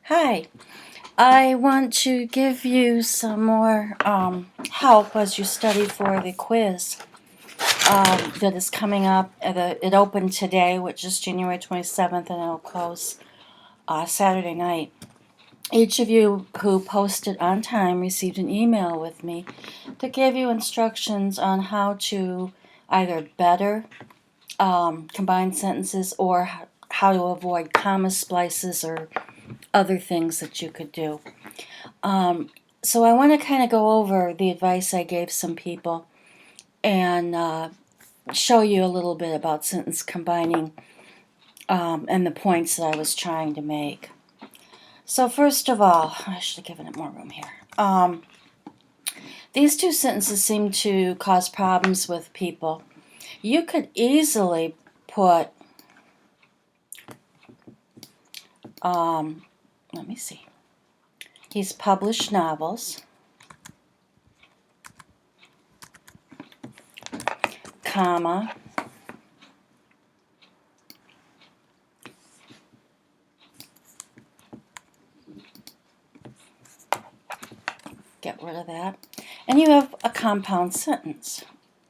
Hi, I want to give you some more help as you study for the quiz that is coming up. It opened today, which is January 27th, and it'll close Saturday night. Each of you who posted on time received an email with me to give you instructions on how to either better combine sentences or how to avoid comma splices or other things that you could do. So I want to kind of go over the advice I gave some people and show you a little bit about sentence combining and the points that I was trying to make. So first of all, I should have given it more room here. These two sentences seem to cause problems with people. You could easily put, let me see, he's published novels, comma, get rid of that, and you have a compound sentence,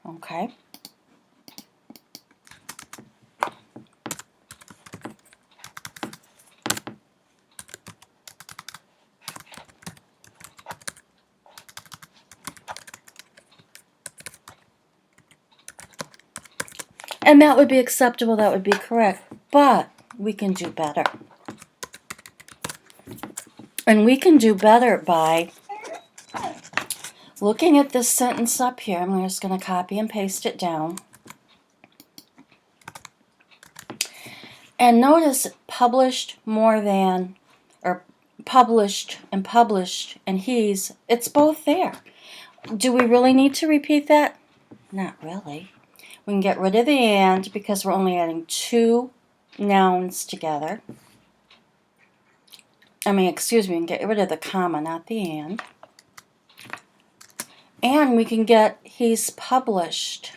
okay? And that would be acceptable, that would be correct, but we can do better. And we can do better by looking at this sentence up here. I'm just going to copy and paste it down. And notice published more than, or published, and he's, it's both there. Do we really need to repeat that? Not really. We can get rid of the and because we're only adding two nouns together. We can get rid of the comma, not the and. And we can get he's published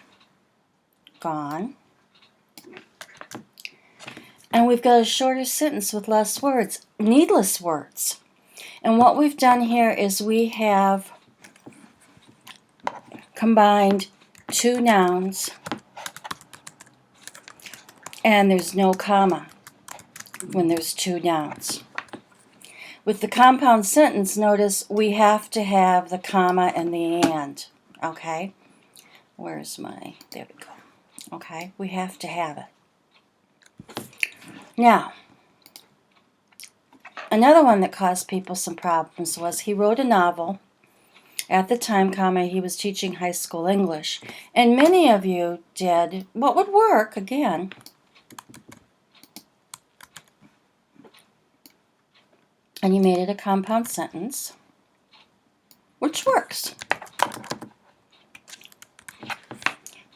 gone. And we've got a shorter sentence with less words, needless words. And what we've done here is we have combined two nouns and there's no comma when there's two nouns. With the compound sentence, notice we have to have the comma and the and, okay? There we go. Okay, we have to have it. Now, another one that caused people some problems was he wrote a novel. At the time, he was teaching high school English. And many of you did what would work, again. And you made it a compound sentence, which works.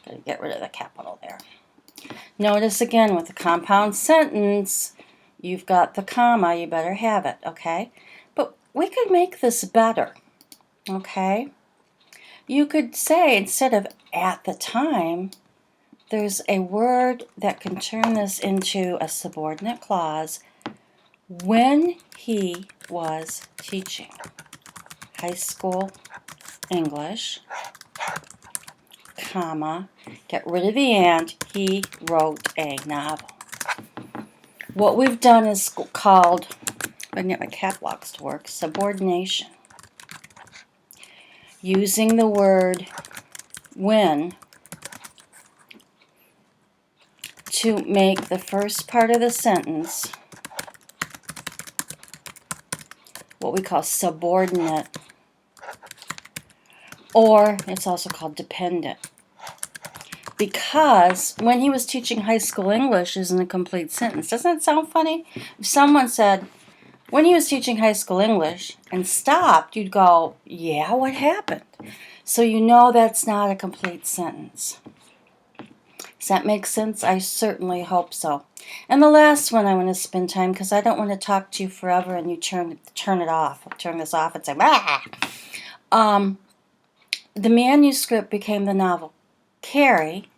Gotta get rid of the capital there. Notice again, with a compound sentence, you've got the comma, you better have it, okay? But we could make this better, okay? You could say, instead of at the time, there's a word that can turn this into a subordinate clause. When he was teaching high school English, comma, get rid of the and, he wrote a novel. What we've done is called, I can get my cap locks to work, subordination. Using the word when to make the first part of the sentence what we call subordinate, or it's also called dependent. Because when he was teaching high school English isn't a complete sentence. Doesn't it sound funny? If someone said, when he was teaching high school English, and stopped, you'd go, yeah, what happened? So you know that's not a complete sentence. Does that make sense? I certainly hope so. And the last one I want to spend time, because I don't want to talk to you forever and you turn it off. I'll turn this off and say, ah! The manuscript became the novel. Carrie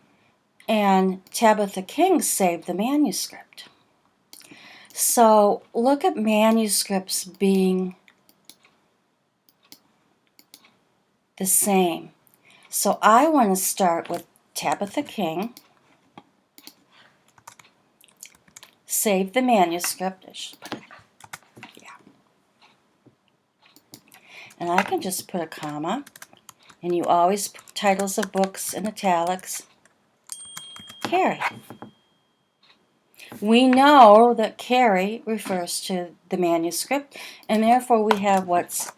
and Tabitha King saved the manuscript. So look at manuscripts being the same. So I want to start with Tabitha King, save the manuscript. I should put it, yeah. And I can just put a comma, and you always put titles of books in italics. Carrie. We know that Carrie refers to the manuscript, and therefore we have what's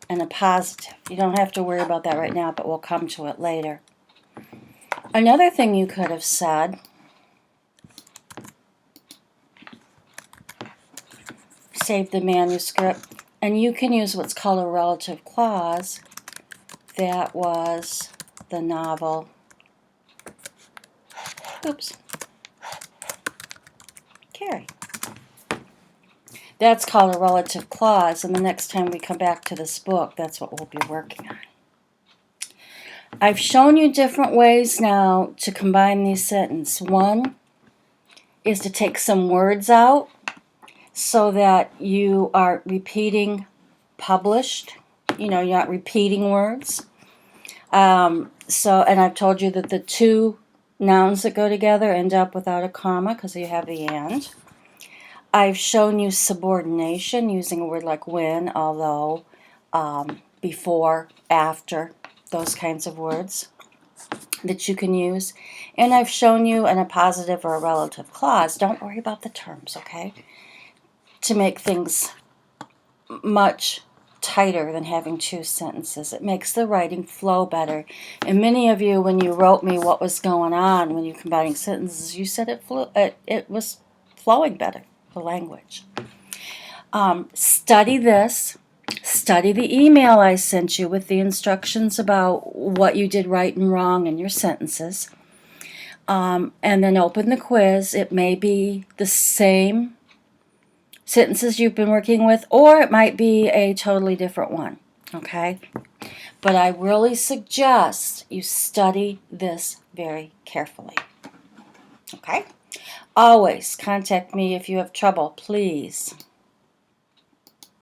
an appositive. You don't have to worry about that right now, but we'll come to it later. Another thing you could have said, save the manuscript, and you can use what's called a relative clause. That was the novel. Oops. Carrie. That's called a relative clause, and the next time we come back to this book, that's what we'll be working on. I've shown you different ways now to combine these sentences. One is to take some words out so that you are repeating published. You're not repeating words. And I've told you that the two nouns that go together end up without a comma because you have the and. I've shown you subordination using a word like when, although, before, after, those kinds of words that you can use. And I've shown you an appositive or a relative clause. Don't worry about the terms, okay? To make things much tighter than having two sentences. It makes the writing flow better. And many of you, when you wrote me what was going on when you're combining sentences, you said it was flowing better, the language. Study this. Study the email I sent you with the instructions about what you did right and wrong in your sentences. And then open the quiz. It may be the same sentences you've been working with, or it might be a totally different one, okay? But I really suggest you study this very carefully, okay? Always contact me if you have trouble, please.